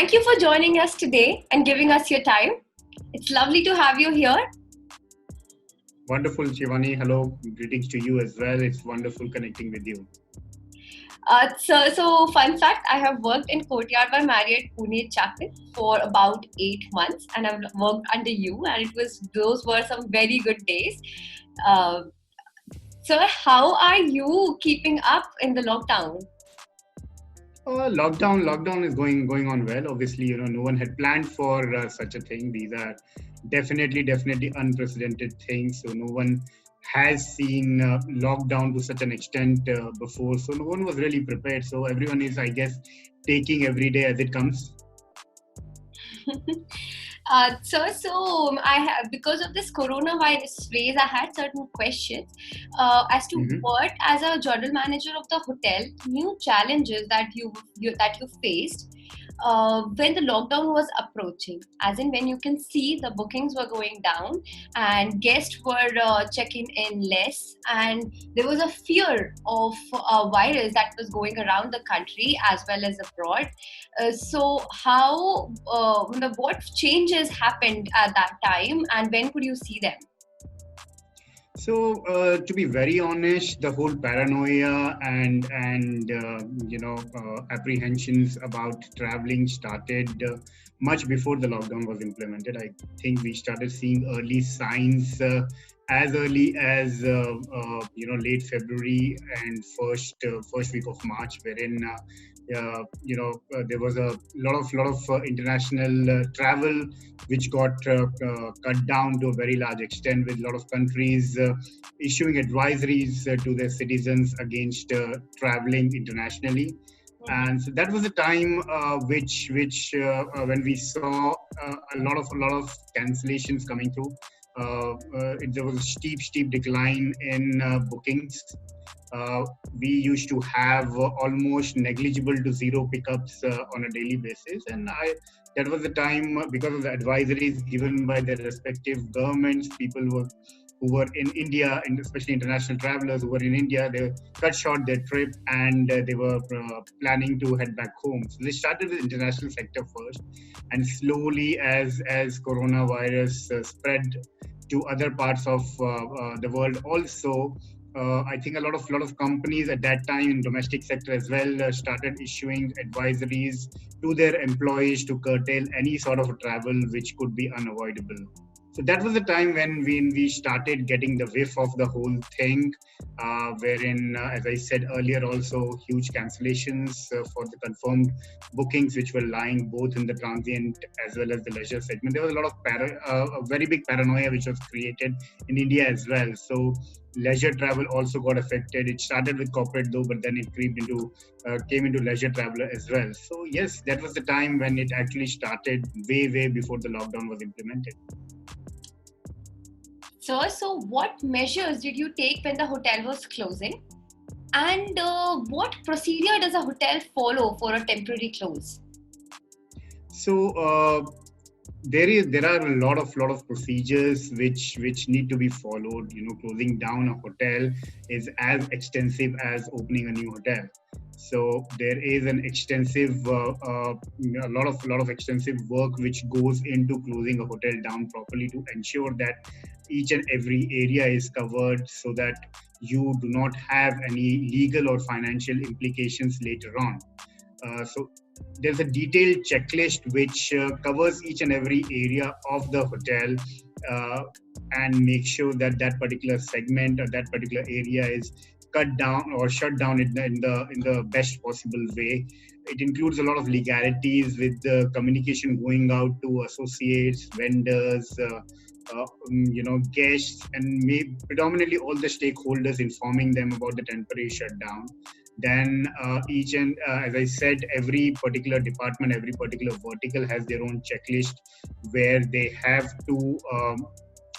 Thank you for joining us today and giving us your time. It's lovely to have you here. Wonderful, Shivani. Hello. Greetings to you as well. It's wonderful connecting with you. So fun fact, I have worked in Courtyard by Marriott Pune Chakan for about 8 months, and I've worked under you, and those were some very good days. Uh, so how are you keeping up in the lockdown? Lockdown is going on well. Obviously, no one had planned for such a thing. These are definitely unprecedented things. So no one has seen lockdown to such an extent before. So no one was really prepared. So everyone is, I guess, taking every day as it comes. So I have, because of this coronavirus phase, I had certain questions as to what, as a general manager of the hotel, new challenges that you faced when the lockdown was approaching. As in, when you can see the bookings were going down and guests were checking in less, and there was a fear of a virus that was going around the country as well as abroad. What changes happened at that time, and when could you see them? So, to be very honest, the whole paranoia and apprehensions about traveling started much before the lockdown was implemented. I think we started seeing early signs as early as late February and first week of March, wherein there was a lot of international travel which got cut down to a very large extent, with a lot of countries issuing advisories to their citizens against traveling internationally. And so that was a time which when we saw a lot of cancellations coming through. There was a steep decline in bookings. We used to have almost negligible to zero pickups on a daily basis, and that was the time, because of the advisories given by the respective governments. People who were in India, and especially international travelers who were in India, they cut short their trip, and they were planning to head back home. So they started with international sector first, and slowly, as coronavirus spread to other parts of the world also, I think a lot of companies at that time in domestic sector as well started issuing advisories to their employees to curtail any sort of travel which could be unavoidable. So that was the time when we started getting the whiff of the whole thing, wherein, as I said earlier, also huge cancellations for the confirmed bookings, which were lying both in the transient as well as the leisure segment. There was a lot of a very big paranoia which was created in India as well. So leisure travel also got affected. It started with corporate though, but then it came into leisure traveler as well. So yes, that was the time when it actually started way before the lockdown was implemented. So what measures did you take when the hotel was closing? And what procedure does a hotel follow for a temporary close? So there are a lot of procedures which need to be followed. Closing down a hotel is as extensive as opening a new hotel. So there is an extensive, a lot of extensive work which goes into closing a hotel down properly, to ensure that each and every area is covered, so that you do not have any legal or financial implications later on. So there's a detailed checklist which covers each and every area of the hotel, and make sure that that particular segment or that particular area is cut down or shut down in the best possible way. It includes a lot of legalities, with the communication going out to associates, vendors, guests, and predominantly all the stakeholders, informing them about the temporary shutdown. Then as I said, every particular department, every particular vertical has their own checklist, where they have to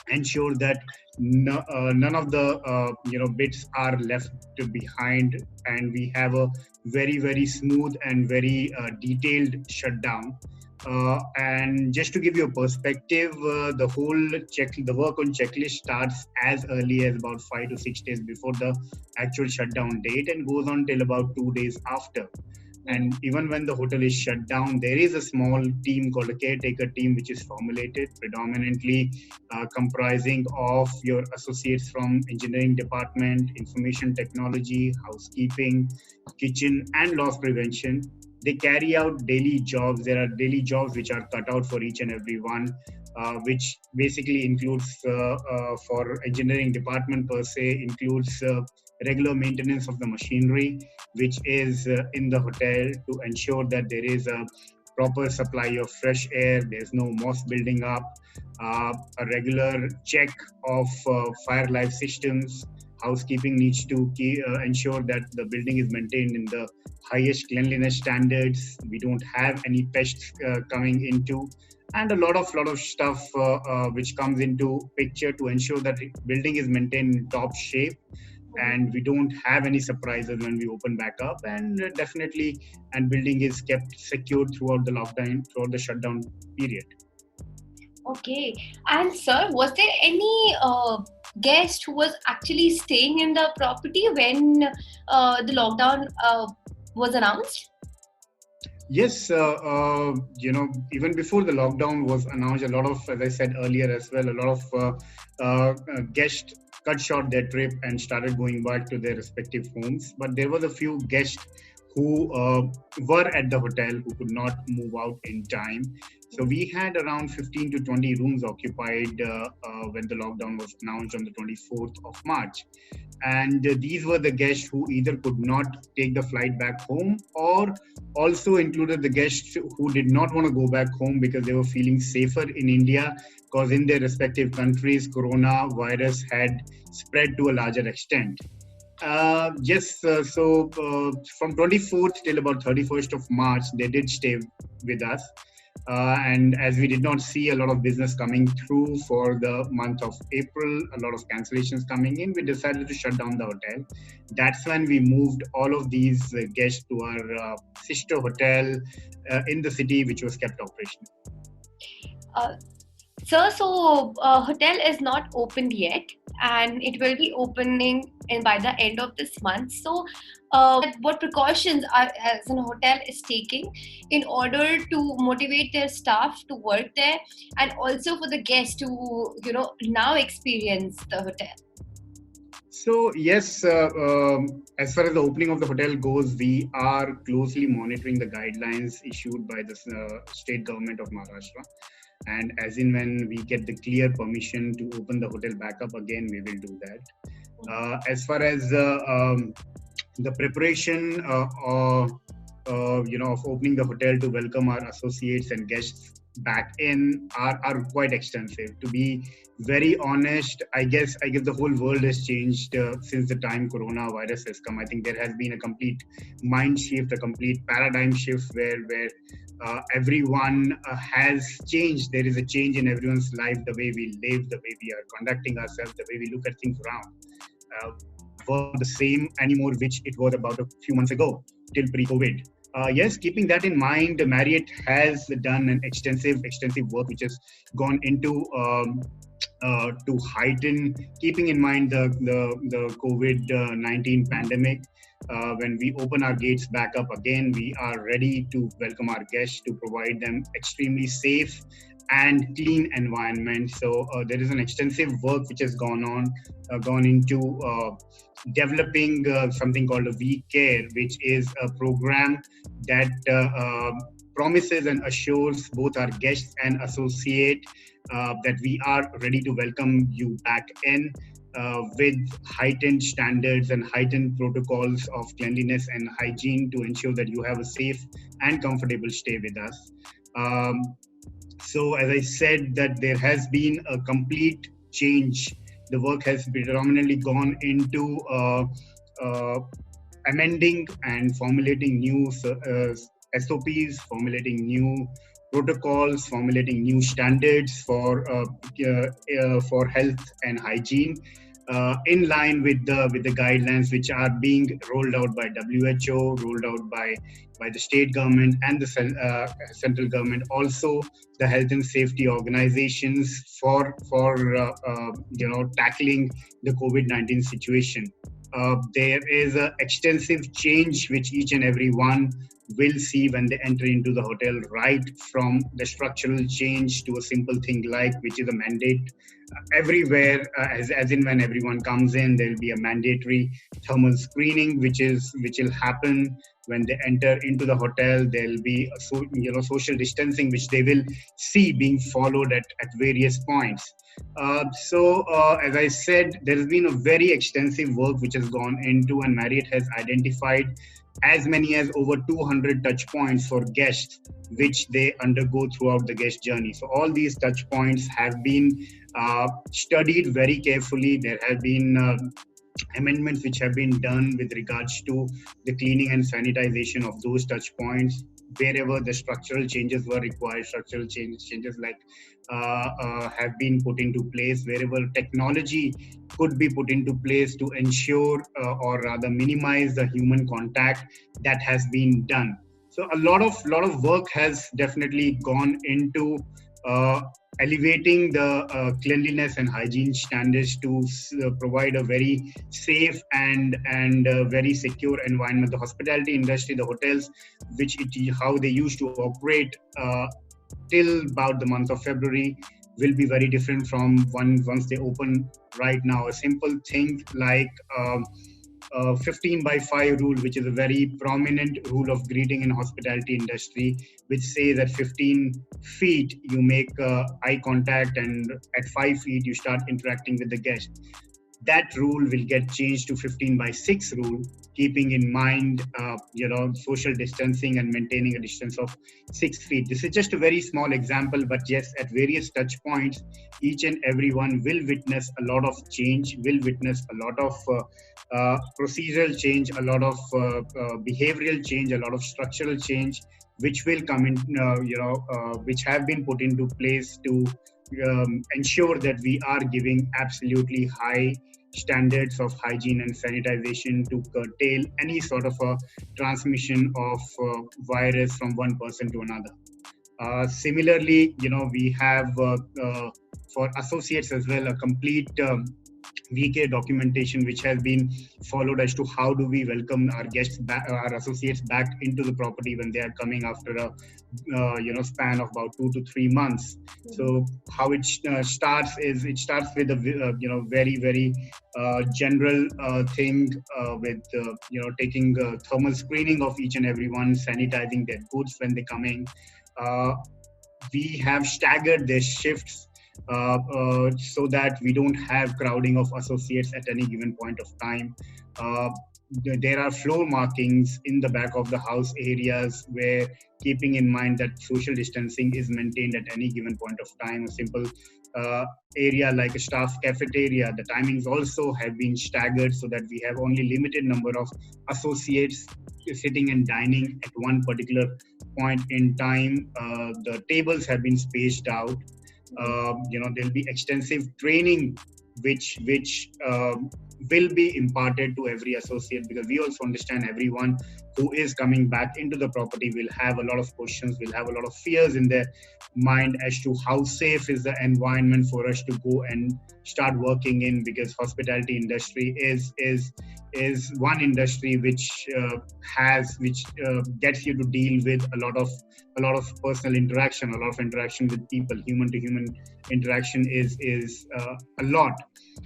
ensure that none of the bits are left behind, and we have a very smooth and very detailed shutdown. And just to give you a perspective, the work on checklist starts as early as about 5 to 6 days before the actual shutdown date, and goes on till about 2 days after. And even when the hotel is shut down, there is a small team called a caretaker team, which is formulated predominantly comprising of your associates from engineering department, information technology, housekeeping, kitchen, and loss prevention. They carry out daily jobs. There are daily jobs which are cut out for each and every one, which basically includes for engineering department per se, includes regular maintenance of the machinery which is in the hotel to ensure that there is a proper supply of fresh air, there's no moss building up, a regular check of fire life systems. Housekeeping needs to ensure that the building is maintained in the highest cleanliness standards. We don't have any pests coming into, and a lot of stuff which comes into picture to ensure that the building is maintained in top shape and we don't have any surprises when we open back up, and definitely and building is kept secured throughout the lockdown, throughout the shutdown period. Okay. And sir, was there any guest who was actually staying in the property when the lockdown was announced? Yes, even before the lockdown was announced, a lot of, as I said earlier as well, a lot of guests cut short their trip and started going back to their respective homes. But there was a few guests who were at the hotel who could not move out in time. So we had around 15 to 20 rooms occupied when the lockdown was announced on the 24th of March. And these were the guests who either could not take the flight back home, or also included the guests who did not want to go back home because they were feeling safer in India, because in their respective countries, coronavirus had spread to a larger extent. So from 24th till about 31st of March, they did stay with us. And as we did not see a lot of business coming through for the month of April, a lot of cancellations coming in, we decided to shut down the hotel. That's when we moved all of these guests to our sister hotel in the city, which was kept operational. Sir, so hotel is not opened yet, and it will be opening by the end of this month. So, what precautions are as a hotel is taking in order to motivate their staff to work there, and also for the guests to now experience the hotel? So yes, as far as the opening of the hotel goes, we are closely monitoring the guidelines issued by the state government of Maharashtra. And as in when we get the clear permission to open the hotel back up again, we will do that. As far as the preparation of opening the hotel to welcome our associates and guests back in are quite extensive. To be very honest, I guess the whole world has changed since the time coronavirus has come. I think there has been a complete mind shift, a complete paradigm shift where everyone has changed. There is a change in everyone's life, the way we live, the way we are conducting ourselves, the way we look at things around. For the same anymore, which it was about a few months ago, till pre-COVID. Yes, keeping that in mind, Marriott has done an extensive work which has gone into to heighten, keeping in mind the COVID-19 pandemic. When we open our gates back up again, we are ready to welcome our guests, to provide them extremely safe and clean environment. So there is an extensive work which has gone into developing something called a We Care, which is a program that promises and assures both our guests and associate that we are ready to welcome you back in with heightened standards and heightened protocols of cleanliness and hygiene to ensure that you have a safe and comfortable stay with us. So as I said, that there has been a complete change. The work has predominantly gone into amending and formulating new SOPs, formulating new protocols, formulating new standards for health and hygiene, in line with the guidelines which are being rolled out by WHO, rolled out by the state government and the central government, also the health and safety organizations for tackling the COVID-19 situation. There is an extensive change which each and every one will see when they enter into the hotel, right from the structural change to a simple thing like, which is a mandate everywhere, as in when everyone comes in, there will be a mandatory thermal screening, which will happen when they enter into the hotel. There will be social distancing, which they will see being followed at various points. As I said, there has been a very extensive work which has gone into, and Marriott has identified as many as over 200 touch points for guests which they undergo throughout the guest journey. So all these touch points have been studied very carefully. There have been amendments which have been done with regards to the cleaning and sanitization of those touch points. Wherever the structural changes were required, structural changes like have been put into place. Wherever technology could be put into place to ensure or rather minimize the human contact, that has been done. So a lot of work has definitely gone into elevating the cleanliness and hygiene standards to provide a very safe and very secure environment. The hospitality industry, the hotels, how they used to operate till about the month of February, will be very different from once they open right now. A simple thing like 15 by 5 rule, which is a very prominent rule of greeting in hospitality industry, which says at 15 feet you make eye contact, and at 5 feet you start interacting with the guest. That rule will get changed to 15 by 6 rule, keeping in mind social distancing and maintaining a distance of 6 feet. This is just a very small example, but yes, at various touch points, each and everyone will witness a lot of change, will witness a lot of procedural change, a lot of behavioral change, a lot of structural change, which will come in, which have been put into place to ensure that we are giving absolutely high standards of hygiene and sanitization to curtail any sort of a transmission of virus from one person to another. Similarly, we have for associates as well a complete VK documentation which has been followed as to how do we welcome our guests back, our associates back into the property when they are coming after a span of about 2 to 3 months. So how it starts with a very very general thing with taking thermal screening of each and everyone, sanitizing their goods when they come in. We have staggered their shifts so that we don't have crowding of associates at any given point of time. There are floor markings in the back of the house areas where, keeping in mind that social distancing is maintained at any given point of time. A simple area like a staff cafeteria, the timings also have been staggered so that we have only limited number of associates sitting and dining at one particular point in time. The tables have been spaced out. There'll be extensive training which will be imparted to every associate, because we also understand everyone who is coming back into the property will have a lot of questions, will have a lot of fears in their mind as to how safe is the environment for us to go and start working in, because hospitality industry is one industry which gets you to deal with a lot of personal interaction, a lot of interaction with people. Human to human interaction is a lot.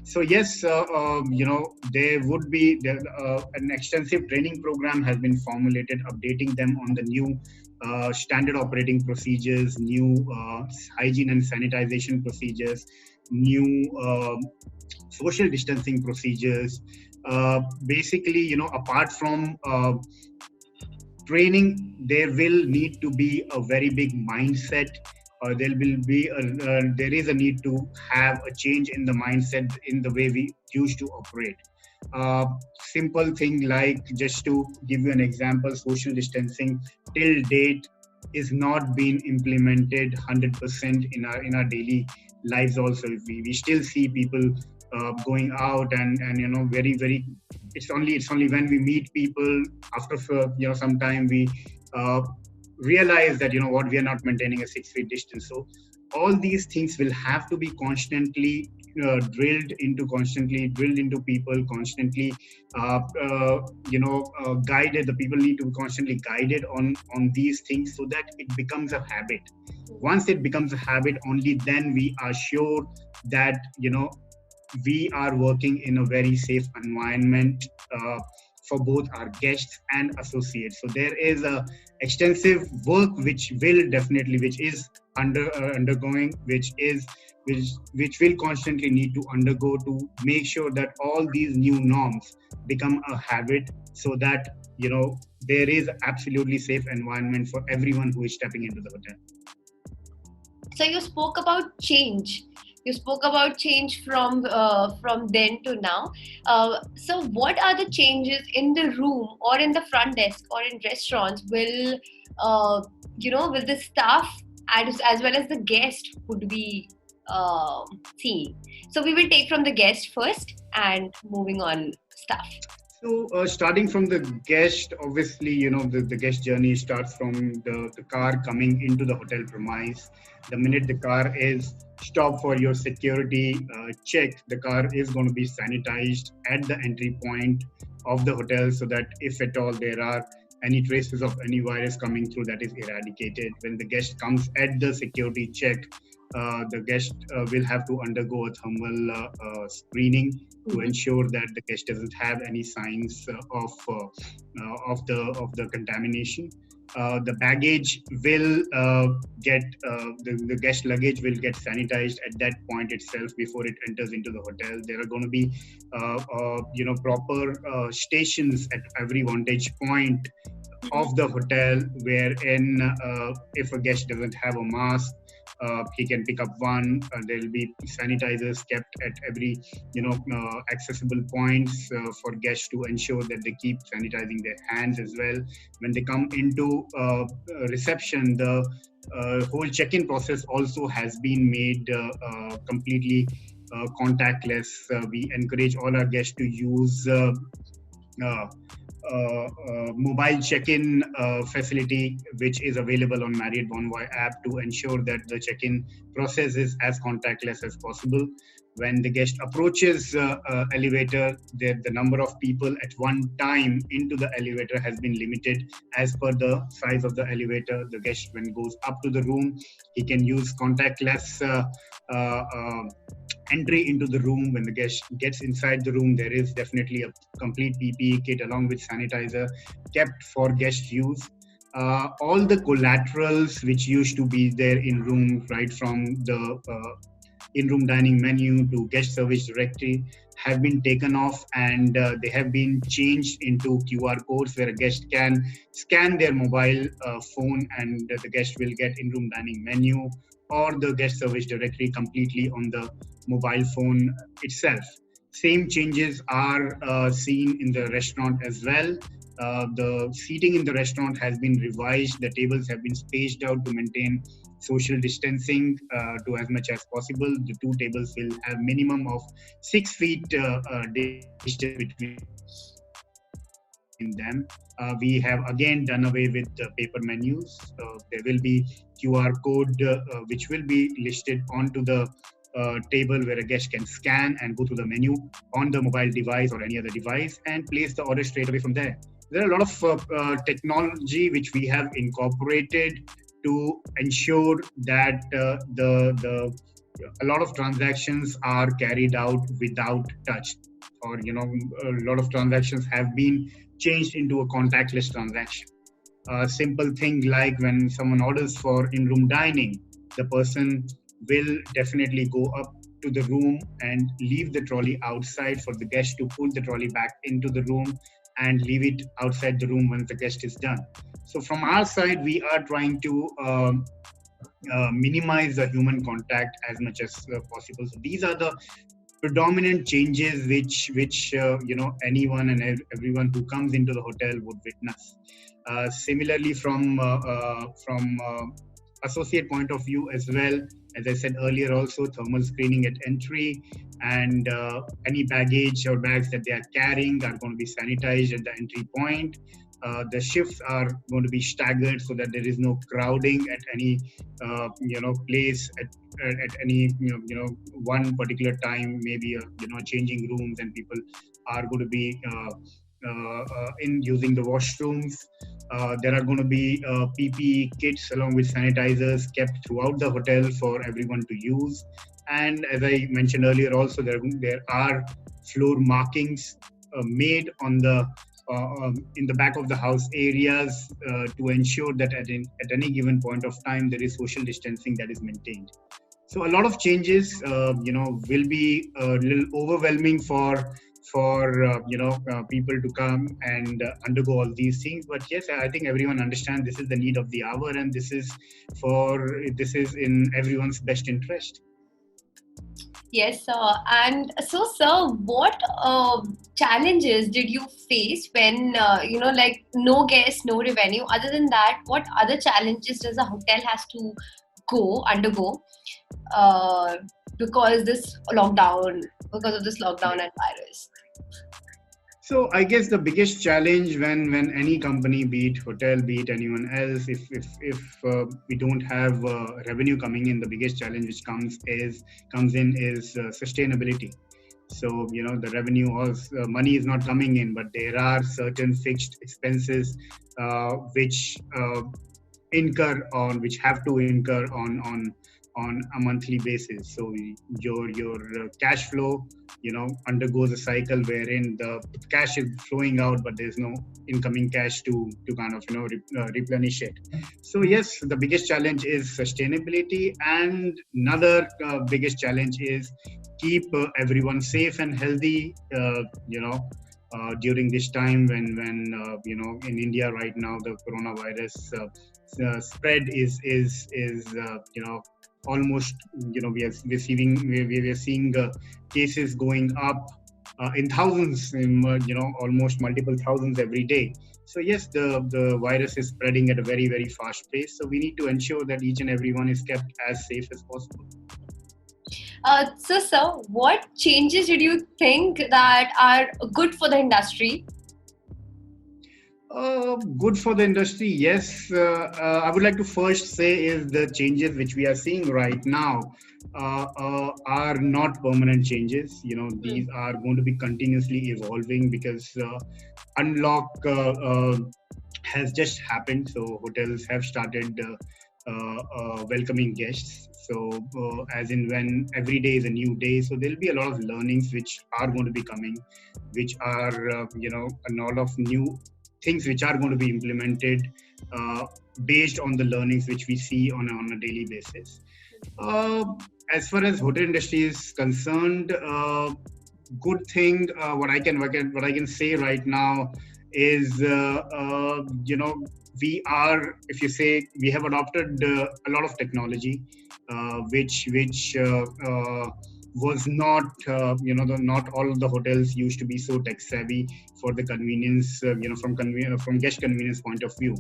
So yes, there would be an extensive training program has been formulated, updating them on the new standard operating procedures, new hygiene and sanitization procedures, new social distancing procedures. Basically, apart from training, there will need to be a very big mindset. There is a need to have a change in the mindset in the way we used to operate. Simple thing like, just to give you an example, social distancing till date is not being implemented 100% in our daily lives. Also, we still see people going out and very very. It's only when we meet people after some time we realize that we are not maintaining a 6 feet distance. So all these things will have to be constantly drilled into people, constantly guided. The people need to be constantly guided on these things so that it becomes a habit. Once it becomes a habit, only then we are sure that we are working in a very safe environment for both our guests and associates. So there is a extensive work which is undergoing, which will constantly need to undergo to make sure that all these new norms become a habit, so that there is absolutely safe environment for everyone who is stepping into the hotel. So you spoke about change. You spoke about change from then to now. So what are the changes in the room or in the front desk or in restaurants? Will will the staff as well as the guest would be seeing? So we will take from the guest first and moving on staff. So starting from the guest, obviously, the guest journey starts from the car coming into the hotel premise. The minute the car is stopped for your security check, the car is going to be sanitized at the entry point of the hotel, so that if at all there are any traces of any virus coming through, that is eradicated. When the guest comes at the security check, the guest will have to undergo a thermal screening to ensure that the guest doesn't have any signs of the contamination. The baggage will get the guest luggage will get sanitized at that point itself before it enters into the hotel. There are going to be proper stations at every vantage point of the hotel, wherein if a guest doesn't have a mask, he can pick up one. There will be sanitizers kept at every accessible points for guests to ensure that they keep sanitizing their hands as well. When they come into reception, the whole check-in process also has been made completely contactless. We encourage all our guests to use mobile check-in facility, which is available on Marriott Bonvoy app, to ensure that the check-in process is as contactless as possible. When the guest approaches elevator, the number of people at one time into the elevator has been limited as per the size of the elevator. The guest, when goes up to the room, he can use contactless entry into the room. When the guest gets inside the room, there is definitely a complete PPE kit along with sanitizer kept for guest use. All the collaterals which used to be there in room, right from the in-room dining menu to guest service directory, have been taken off, and they have been changed into QR codes where a guest can scan their mobile phone, and the guest will get in-room dining menu or the guest service directory completely on the mobile phone itself. Same changes are seen in the restaurant as well. The seating in the restaurant has been revised. The tables have been spaced out to maintain social distancing to as much as possible. The two tables will have minimum of 6 feet distance between them. We have again done away with paper menus. There will be QR code which will be listed onto the table where a guest can scan and go to the menu on the mobile device or any other device and place the order straight away from there. There are a lot of technology which we have incorporated to ensure that a lot of transactions are carried out without touch, or a lot of transactions have been changed into a contactless transaction. A simple thing like when someone orders for in-room dining, the person will definitely go up to the room and leave the trolley outside for the guest to pull the trolley back into the room and leave it outside the room once the guest is done. So from our side, we are trying to minimize the human contact as much as possible. So these are the predominant changes which anyone and everyone who comes into the hotel would witness. Similarly, from associate point of view as well, as I said earlier, also thermal screening at entry, and any baggage or bags that they are carrying are going to be sanitized at the entry point. The shifts are going to be staggered so that there is no crowding at any place at any one particular time. Maybe changing rooms, and people are going to be in using the washrooms. There are going to be PPE kits along with sanitizers kept throughout the hotel for everyone to use. And as I mentioned earlier, also there are floor markings made on the in the back of the house areas to ensure that at any given point of time there is social distancing that is maintained. So a lot of changes, will be a little overwhelming for people to come and undergo all these things. But yes, I think everyone understands this is the need of the hour, and this is in everyone's best interest. Yes, sir. And so, sir, what challenges did you face when, like no guests, no revenue? Other than that, what other challenges does a hotel has to undergo because of this lockdown and virus? So I guess the biggest challenge when any company, be it hotel, be it anyone else, if we don't have revenue coming in, the biggest challenge which comes in is sustainability. So the revenue or money is not coming in, but there are certain fixed expenses which have to incur on a monthly basis. So your cash flow undergoes a cycle wherein the cash is flowing out, but there's no incoming cash to kind of replenish it. So yes, the biggest challenge is sustainability, and another biggest challenge is keep everyone safe and healthy during this time when in India right now the coronavirus spread is almost we are seeing cases going up in thousands, in almost multiple thousands every day. So yes, the virus is spreading at a very, very fast pace, so we need to ensure that each and everyone is kept as safe as possible. So sir, what changes did you think that are good for the industry? Good for the industry, yes. I would like to first say is the changes which we are seeing right now are not permanent changes. These are going to be continuously evolving because unlock has just happened. So hotels have started welcoming guests. So as in when every day is a new day, so there'll be a lot of learnings which are going to be coming, which are a lot of new things which are going to be implemented based on the learnings which we see on a daily basis. As far as hotel industry is concerned, good thing what I can say right now is we have adopted a lot of technology which was not not all of the hotels used to be so tech savvy for the convenience from guest convenience point of view.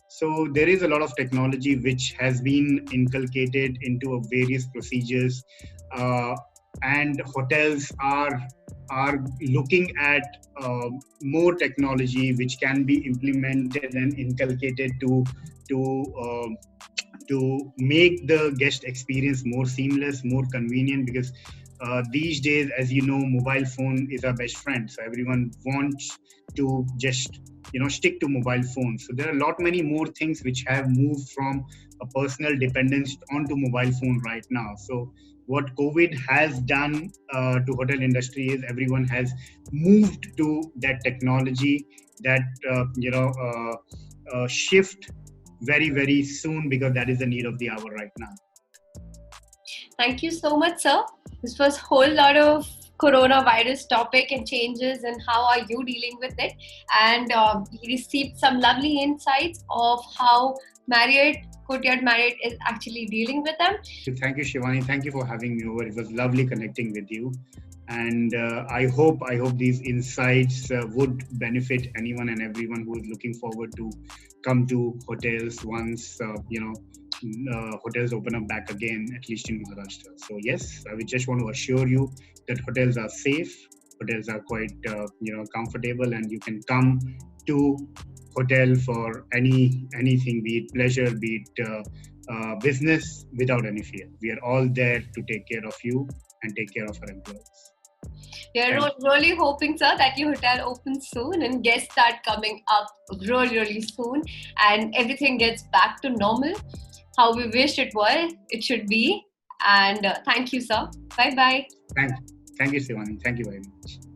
So there is a lot of technology which has been inculcated into various procedures, and hotels are looking at more technology which can be implemented and inculcated to make the guest experience more seamless, more convenient, because these days, as you know, mobile phone is our best friend. So everyone wants to just stick to mobile phones. So there are a lot many more things which have moved from a personal dependence onto mobile phone right now. So what COVID has done to hotel industry is everyone has moved to that technology, that shift very, very soon, because that is the need of the hour right now. Thank you so much, sir. This was a whole lot of coronavirus topic and changes, and how are you dealing with it? And he received some lovely insights of how Courtyard Marriott is actually dealing with them. Thank you, Shivani. Thank you for having me over. It was lovely connecting with you. And I hope these insights would benefit anyone and everyone who is looking forward to come to hotels once hotels open up back again, at least in Maharashtra. So yes, I would just want to assure you that hotels are safe, hotels are quite comfortable, and you can come to hotel for anything, be it pleasure, be it business, without any fear. We are all there to take care of you and take care of our employees. We are really hoping, sir, that your hotel opens soon and guests start coming up really soon and everything gets back to normal, how we wish it should be. And thank you, sir. Bye-bye. Thank you, Shivani. Thank you very much.